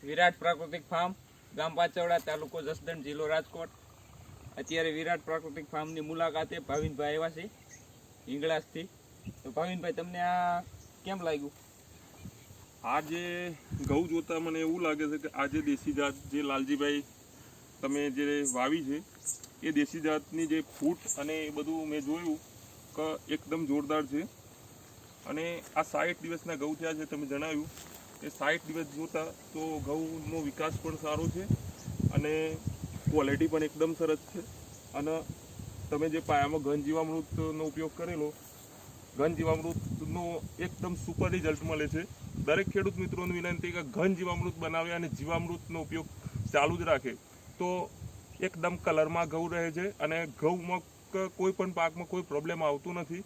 વિરાટ પ્રાકૃતિક ફાર્મ, ગામ પાચવડા, તાલુકો જસદણ, જિલ્લો રાજકોટ. અત્યારે વિરાટ પ્રાકૃતિક ફાર્મની મુલાકાતે ભાવિનભાઈ આવ્યા છે હિંગળાજથી. તો ભાવિનભાઈ, તમને આ કેમ લાગ્યું? આ જે ઘઉં જોતા મને એવું લાગે છે કે આ જે દેશી જાત જે લાલજીભાઈ તમે જે વાવી છે એ દેશી જાતની જે ફૂટ અને એ બધું મેં જોયું કે એકદમ જોરદાર છે. અને આ 60 દિવસના ઘઉં થયા છે, તમે જણાવ્યું કે 60 દિવસ જોતા તો ઘઉંનો વિકાસ પણ સારો છે અને ક્વોલિટી પણ એકદમ સરસ છે. અને તમે જે પાયામાં ઘન જીવામૃતનો ઉપયોગ કરેલો, ઘન જીવામૃતનો એકદમ સુપર રિઝલ્ટ મળે છે. દરેક ખેડૂત મિત્રોને વિનંતી કે ઘન જીવામૃત બનાવે અને જીવામૃતનો ઉપયોગ ચાલુ જ રાખે તો એકદમ કલરમાં ઘઉં રહે છે અને ઘઉંમાં કોઈ પણ પાકમાં કોઈ પ્રોબ્લેમ આવતું નથી.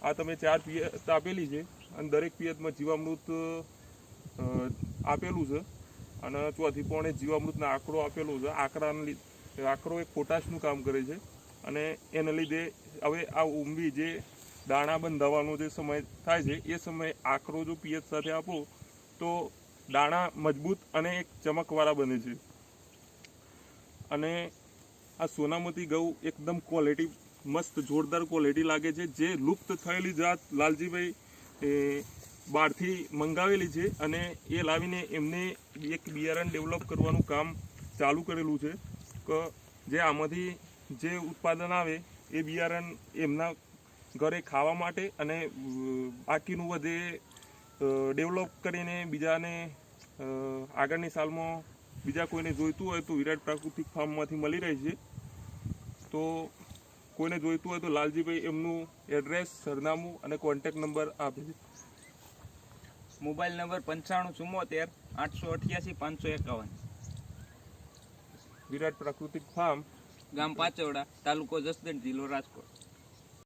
આ તમે 4 પિયત આપેલી છે અને દરેક પિયતમાં જીવામૃત આપેલું છે અને ચોથી પોણે જીવામૃતનો આંકડો આપેલો છે. આંકડો એક પોટાશનું કામ કરે છે અને એના લીધે હવે આ ઊંબી જે દાણા બંધાવવાનો જે સમય થાય છે એ સમયે આંકડો જો પિયત સાથે આપો તો દાણા મજબૂત અને એક ચમકવાળા બને છે. અને આ સોનામતી ઘઉં એકદમ ક્વોલિટી મસ્ત જોરદાર ક્વોલિટી લાગે છે. જે લુપ્ત થયેલી જાત લાલજીભાઈ બહારથી મંગાવેલી છે અને એ લાવીને એમને એક બિયારણ ડેવલપ કરવાનું કામ ચાલુ કરેલું છે કે જે આમાંથી જે ઉત્પાદન આવે એ બિયારણ એમના ઘરે ખાવા માટે અને બાકીનું વધે ડેવલપ કરીને બીજાને આગળની સાલમાં બીજા કોઈને જોઈતું હોય તો વિરાટ પ્રાકૃતિક ફાર્મમાંથી મળી રહે છે. તો કોઈને જોઈતું હોય તો લાલજીભાઈ એમનું એડ્રેસ, સરનામું અને કોન્ટેક્ટ નંબર આપે છે. Mobile number 9574 888 551. વિરાટ પ્રાકૃતિક ફાર્મ, ગામ પાચવડા, તાલુકો જસદણ, જિલ્લો રાજકોટ.